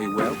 Are you well?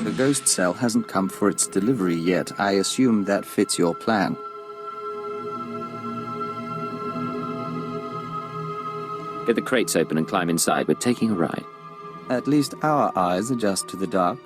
The ghost cell hasn't come for its delivery yet. I assume that fits your plan. Get the crates open and climb inside. We're taking a ride. At least our eyes adjust to the dark.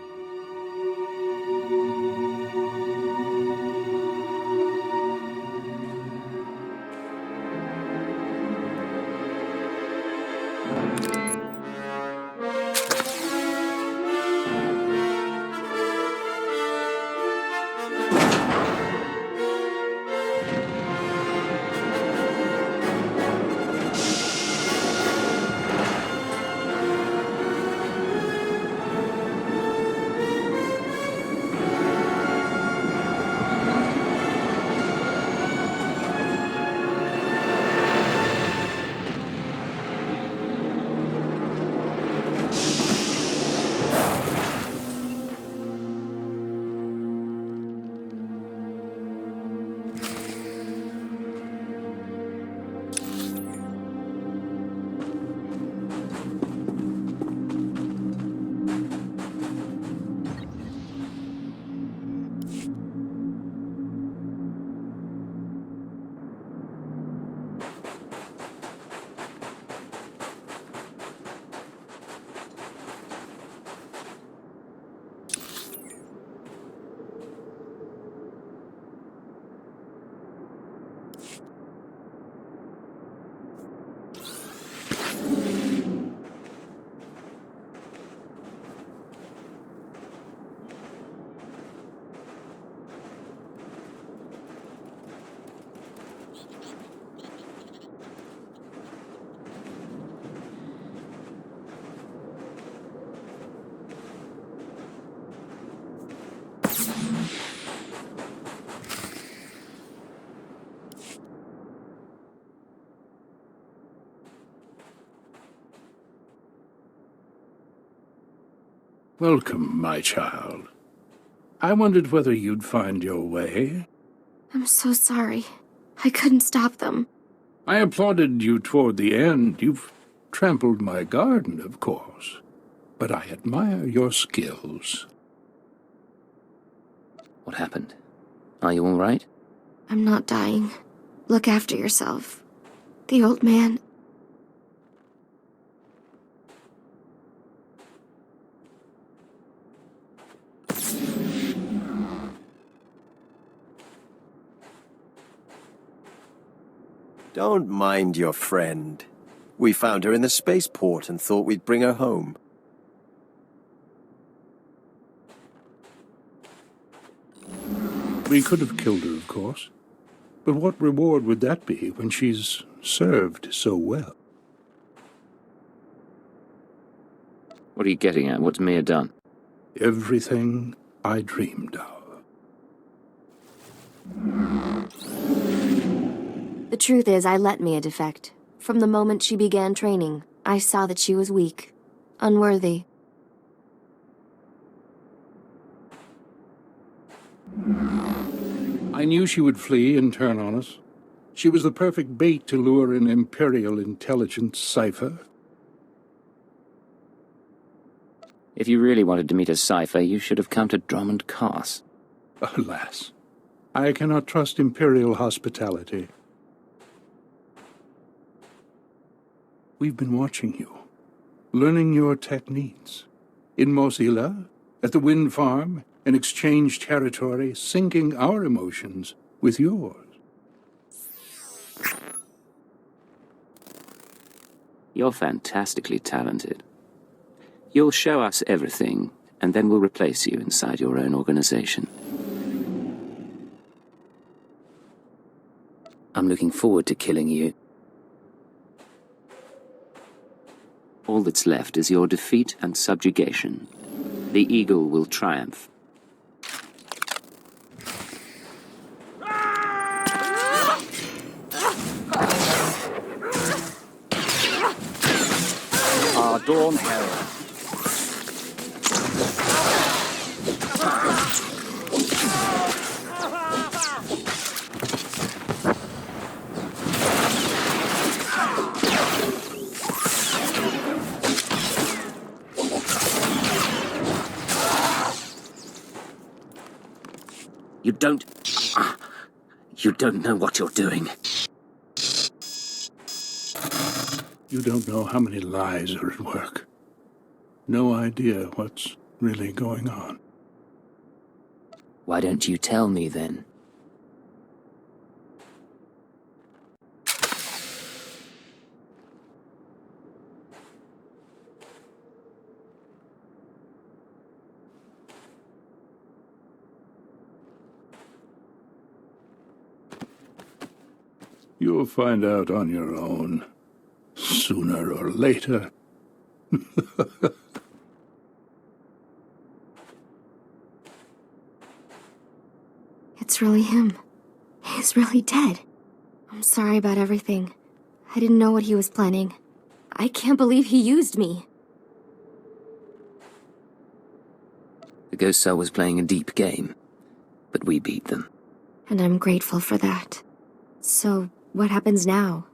Welcome, my child. I wondered whether you'd find your way. I'm so sorry. I couldn't stop them. I applauded you toward the end. You've trampled my garden, of course. But I admire your skills. What happened? Are you all right? I'm not dying. Look after yourself. The old man... Don't mind your friend. We found her in the spaceport and thought we'd bring her home. We could have killed her, of course. But what reward would that be when she's served so well? What are you getting at? What's Mia done? Everything I dreamed of. The truth is, I let Mia defect. From the moment she began training, I saw that she was weak, unworthy. I knew she would flee and turn on us. She was the perfect bait to lure an Imperial intelligence cipher. If you really wanted to meet a cipher, you should have come to Drummond Cars. Alas, I cannot trust Imperial hospitality. We've been watching you, learning your techniques. In Mosila, at the wind farm, in exchange territory, syncing our emotions with yours. You're fantastically talented. You'll show us everything, and then we'll replace you inside your own organization. I'm looking forward to killing you. All that's left is your defeat and subjugation. The eagle will triumph. Our Dawn Herald. You don't know what you're doing. You don't know how many lies are at work. No idea what's really going on. Why don't you tell me then? You'll find out on your own, sooner or later. It's really him. He's really dead. I'm sorry about everything. I didn't know what he was planning. I can't believe he used me. The Ghost Cell was playing a deep game, but we beat them. And I'm grateful for that. So, what happens now?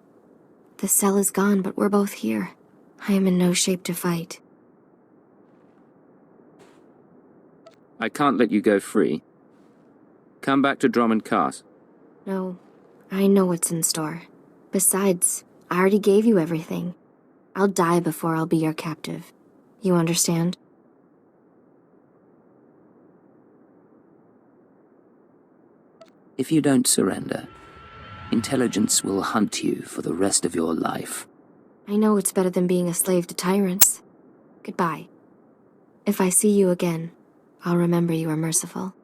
The cell is gone, but we're both here. I am in no shape to fight. I can't let you go free. Come back to Drummond Cars. No, I know what's in store. Besides, I already gave you everything. I'll die before I'll be your captive. You understand? If you don't surrender, intelligence will hunt you for the rest of your life. I know it's better than being a slave to tyrants. Goodbye. If I see you again, I'll remember you are merciful.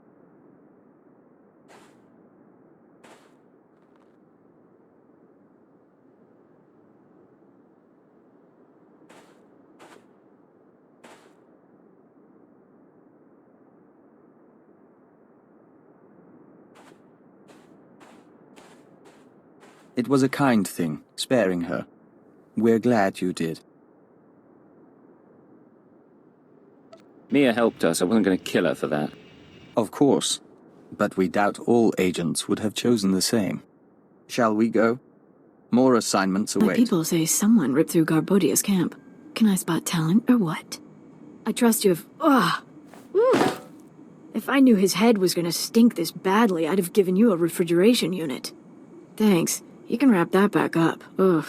It was a kind thing, sparing her. We're glad you did. Mia helped us. I wasn't going to kill her for that. Of course. But we doubt all agents would have chosen the same. Shall we go? More assignments My await. people say someone ripped through Garbodia's camp. Can I spot talent or what? I trust you if... If I knew his head was gonna stink this badly, I'd have given you a refrigeration unit. Thanks. You can wrap that back up. Ugh.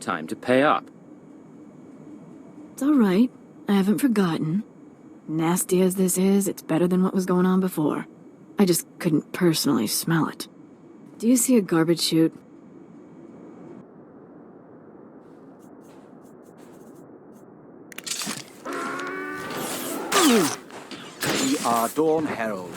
Time to pay up. It's alright. I haven't forgotten. Nasty as this is, it's better than what was going on before. I just couldn't personally smell it. Do you see a garbage chute? We are Dawn Herald.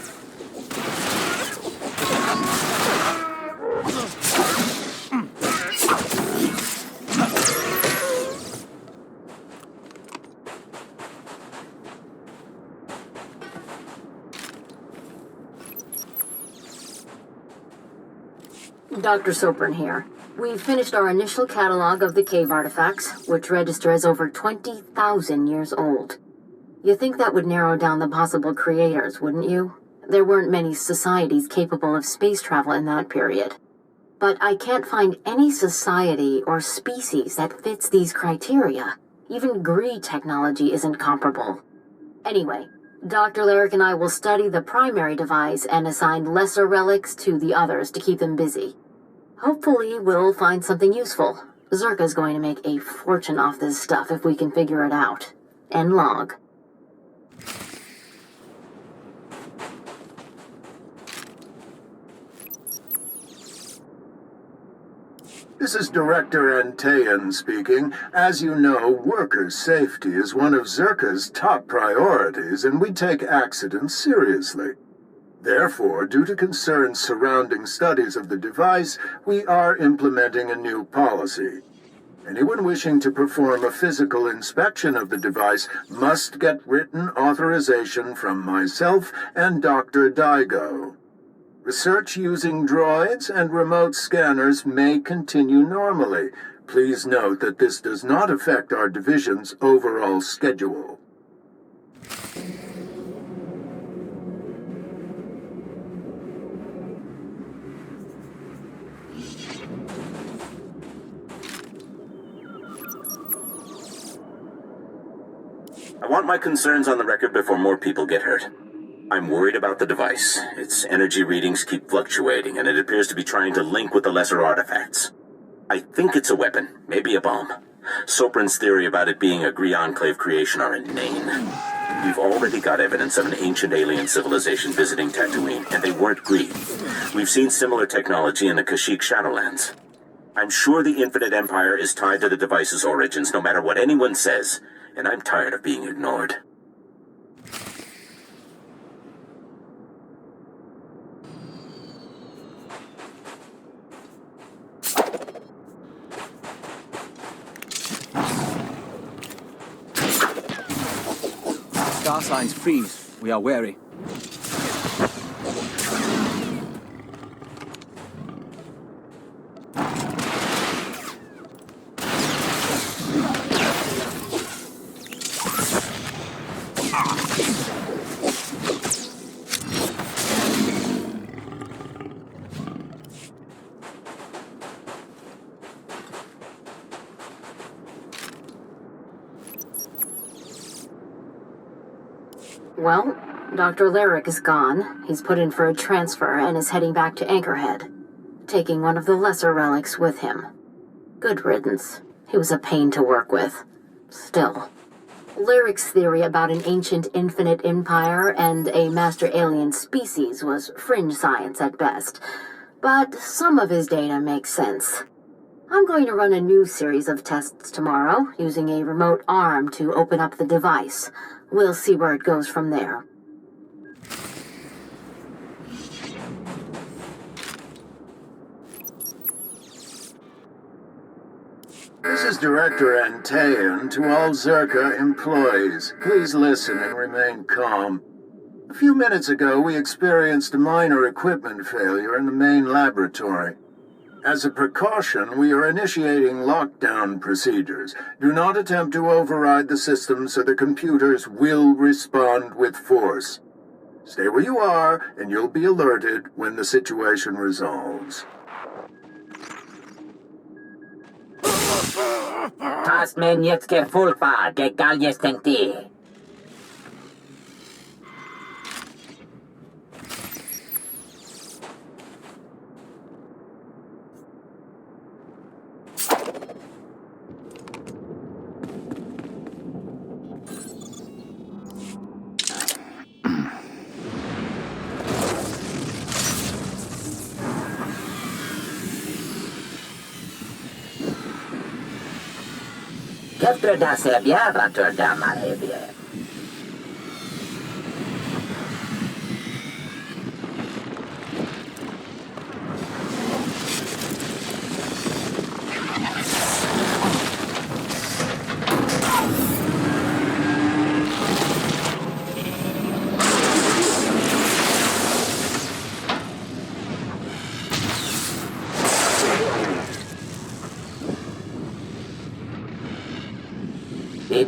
Dr. Sopran here. We've finished our initial catalog of the cave artifacts, which register as over 20,000 years old. You think that would narrow down the possible creators, wouldn't you? There weren't many societies capable of space travel in that period. but I can't find any society or species that fits these criteria. Even Gree technology isn't comparable. Anyway, Dr. Lyric and I will study the primary device and assign lesser relics to the others to keep them busy. Hopefully, we'll find something useful. Zerka's going to make a fortune off this stuff if we can figure it out. And log. This is Director Antaean speaking. As you know, worker safety is one of Zerka's top priorities, and we take accidents seriously. Therefore, due to concerns surrounding studies of the device, we are implementing a new policy. Anyone wishing to perform a physical inspection of the device must get written authorization from myself and Dr. Daigo. Research using droids and remote scanners may continue normally. Please note that this does not affect our division's overall schedule. I want my concerns on the record before more people get hurt. I'm worried about the device. Its energy readings keep fluctuating, and it appears to be trying to link with the lesser artifacts. I think it's a weapon, maybe a bomb. Sopran's theory about it being a Gree Enclave creation are inane. We've already got evidence of an ancient alien civilization visiting Tatooine, and they weren't Gree. We've seen similar technology in the Kashyyyk Shadowlands. I'm sure the Infinite Empire is tied to the device's origins, no matter what anyone says, and I'm tired of being ignored. Star signs freeze. We are wary. Well, Dr. Lyric is gone. He's put in for a transfer and is heading back to Anchorhead, taking one of the lesser relics with him. Good riddance. He was a pain to work with. Still. Lyric's theory about an ancient infinite empire and a master alien species was fringe science at best, but some of his data makes sense. I'm going to run a new series of tests tomorrow, using a remote arm to open up the device. We'll see where it goes from there. This is Director Antaean to all Zerka employees. Please listen and remain calm. A few minutes ago, we experienced a minor equipment failure in the main laboratory. As a precaution, we are initiating lockdown procedures. Do not attempt to override the system, so the computers will respond with force. Stay where you are, and you'll be alerted when the situation resolves. Hast men jetzt gefolgt, egal jetzt denkt ihr. Efter det ser bjära till dammar hebje.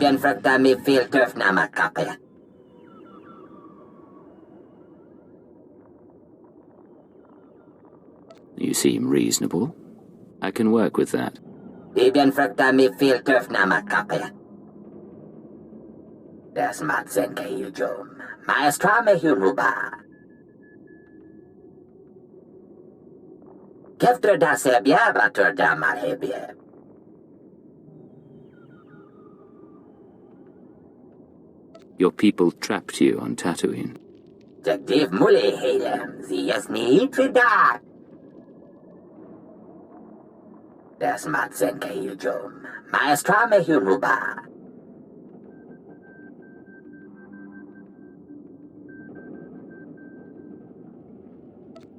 Den fruktar mig fel töfna makappe. You seem reasonable. I can work with that. Ibn fruktar mi filtöf namakape. Das matsen kayujum. Maestra me huruba. Keftre da sebia batur da marhebie. Your people trapped you on Tatooine. Jagdiv mule hedem. Sie es nie tridat. Das matsen kayujum. Maestra me huruba.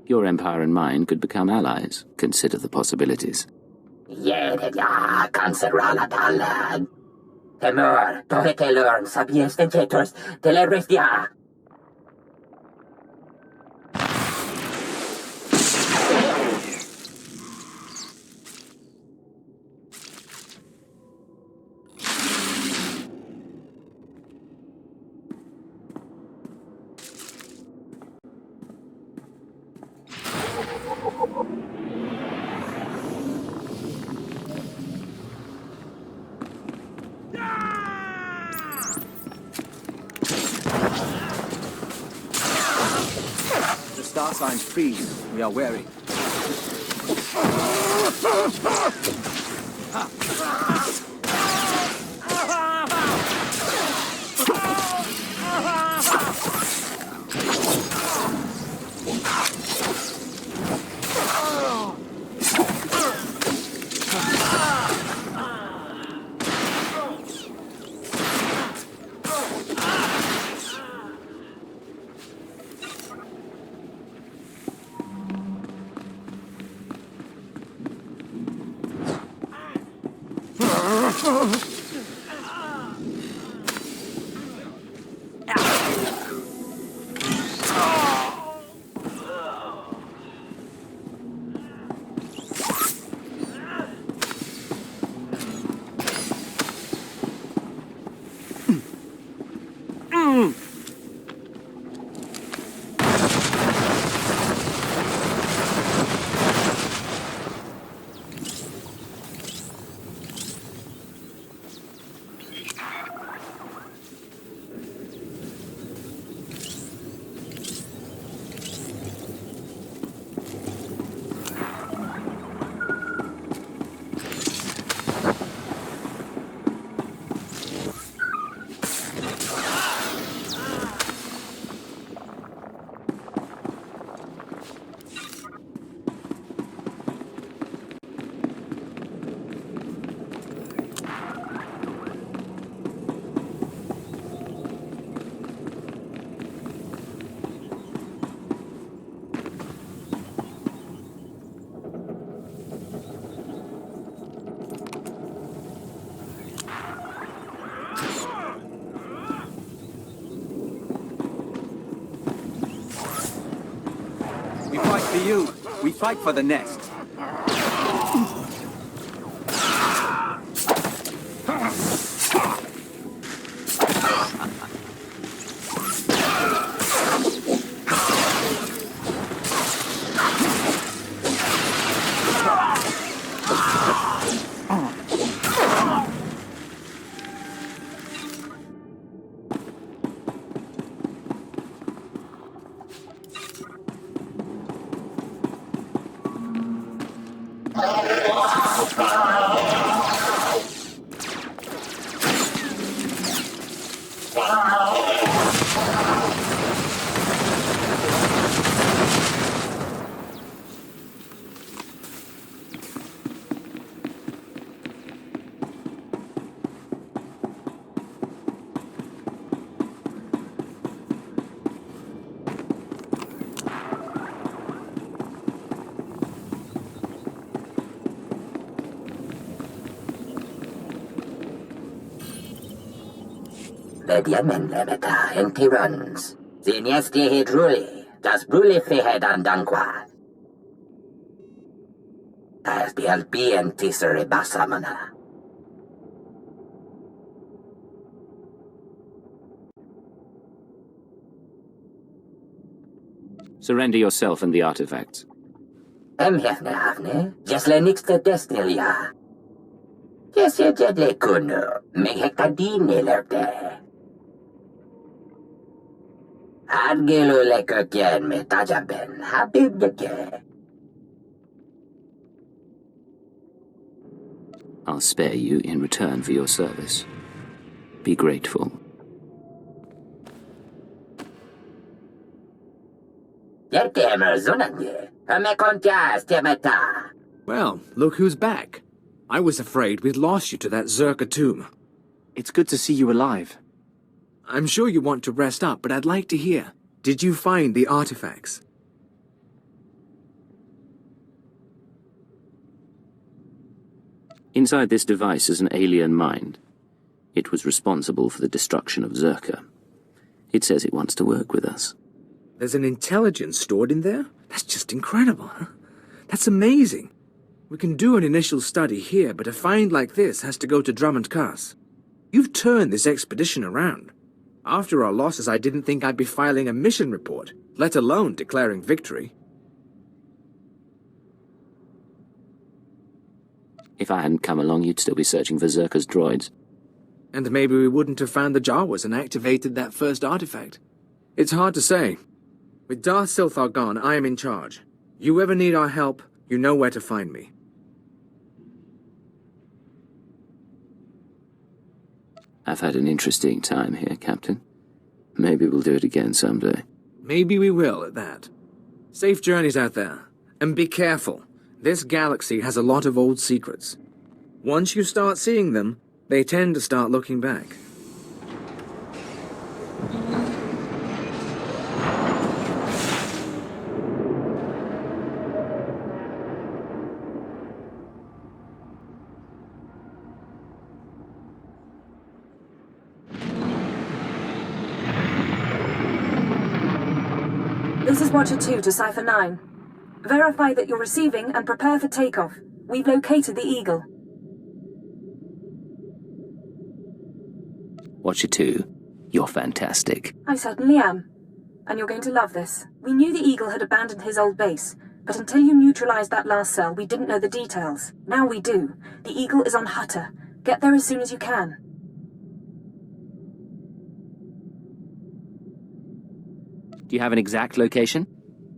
Your empire and mine could become allies. Consider the possibilities. Jedja, considerala talad. Temor, tohetelor, sabies dentetors, telebristia. The star signs freeze. We are wary. We fight for you. We fight for the nest. Vediamen lemeta enti runs. Ziniesti hidruli, das bruli fihed andanqua. As BLB and tisere basamana. Surrender yourself and the artifacts. Hefne havne, jesle nixte destilia. Jesje jedle kuno, me hekadine lerte. Adgelo lekokien me tajaben, habib deke. I'll spare you in return for your service. Be grateful. Well, look who's back. I was afraid we'd lost you to that Zerka tomb. It's good to see you alive. I'm sure you want to rest up, but I'd like to hear. Did you find the artifacts? Inside this device is an alien mind. It was responsible for the destruction of Zerka. It says it wants to work with us. There's an intelligence stored in there? That's just incredible, huh? That's amazing. We can do an initial study here, but a find like this has to go to Drummond Cass. You've turned this expedition around. After our losses, I didn't think I'd be filing a mission report, let alone declaring victory. If I hadn't come along, you'd still be searching for Zerka's droids. And maybe we wouldn't have found the Jawas and activated that first artifact. It's hard to say. With Darth Silthar gone, I am in charge. You ever need our help, you know where to find me. I've had an interesting time here, Captain. Maybe we'll do it again someday. Maybe we will, at that. Safe journeys out there. And be careful. This galaxy has a lot of old secrets. Once you start seeing them, they tend to start looking back. This is Watcher 2 to Cipher 9. Verify that you're receiving and prepare for takeoff. We've located the Eagle. Watcher 2, you're fantastic. I certainly am. And you're going to love this. We knew the Eagle had abandoned his old base, but until you neutralized that last cell, we didn't know the details. Now we do. The Eagle is on Hutter. Get there as soon as you can. Do you have an exact location?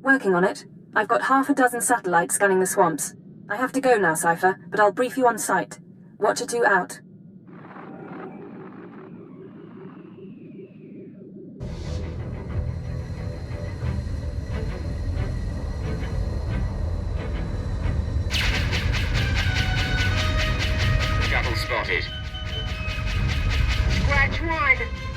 Working on it. I've got half a dozen satellites scanning the swamps. I have to go now, Cipher, but I'll brief you on site. Watcher 2 out. Shuttle spotted. Scratch 1!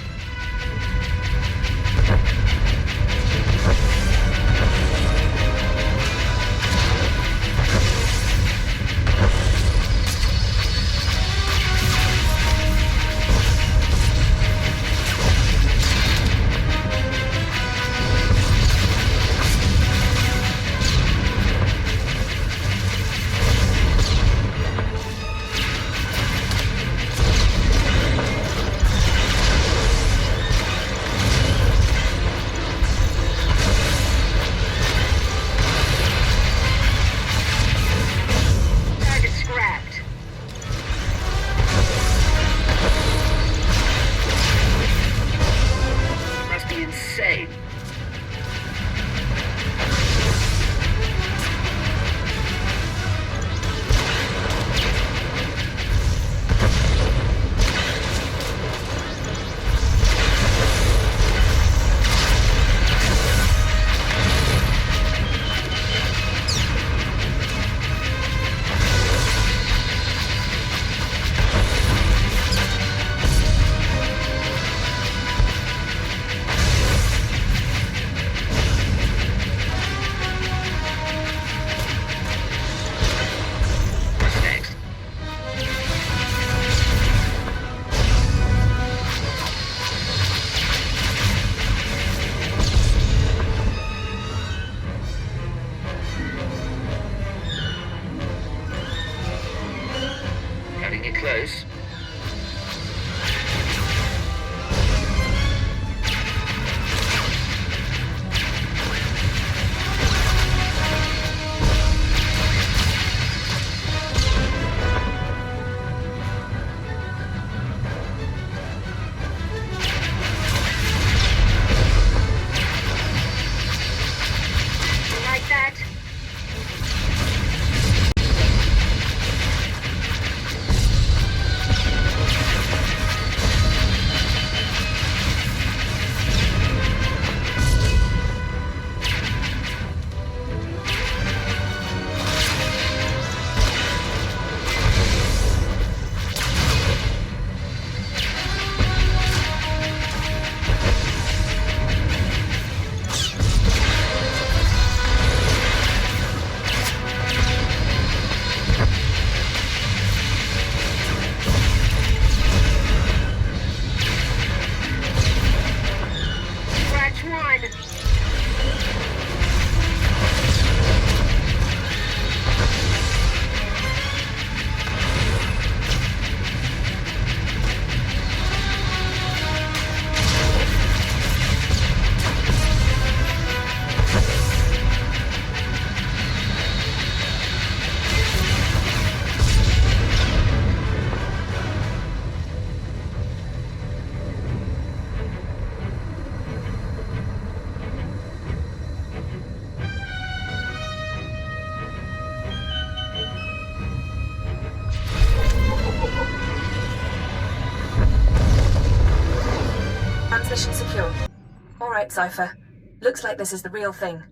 right, Cypher. Looks like this is the real thing.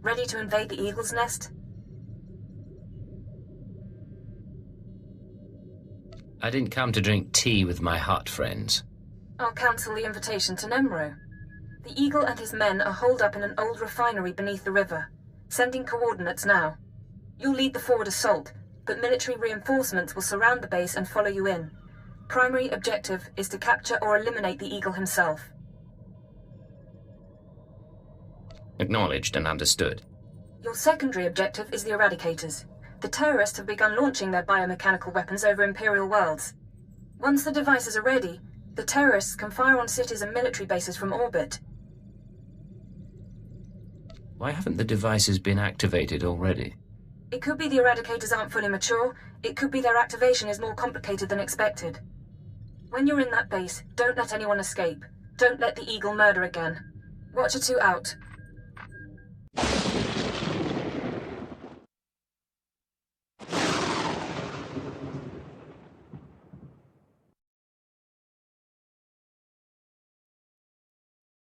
Ready to invade the Eagle's Nest? I didn't come to drink tea with my hot friends. I'll cancel the invitation to Nemro. The Eagle and his men are holed up in an old refinery beneath the river. Sending coordinates now. You'll lead the forward assault, but military reinforcements will surround the base and follow you in. Primary objective is to capture or eliminate the Eagle himself. Acknowledged and understood. Your secondary objective is the Eradicators. The terrorists have begun launching their biomechanical weapons over Imperial worlds. Once the devices are ready, the terrorists can fire on cities and military bases from orbit. Why haven't the devices been activated already? It could be the Eradicators aren't fully mature. It could be their activation is more complicated than expected. When you're in that base, don't let anyone escape. Don't let the Eagle murder again. Watcher 2 out.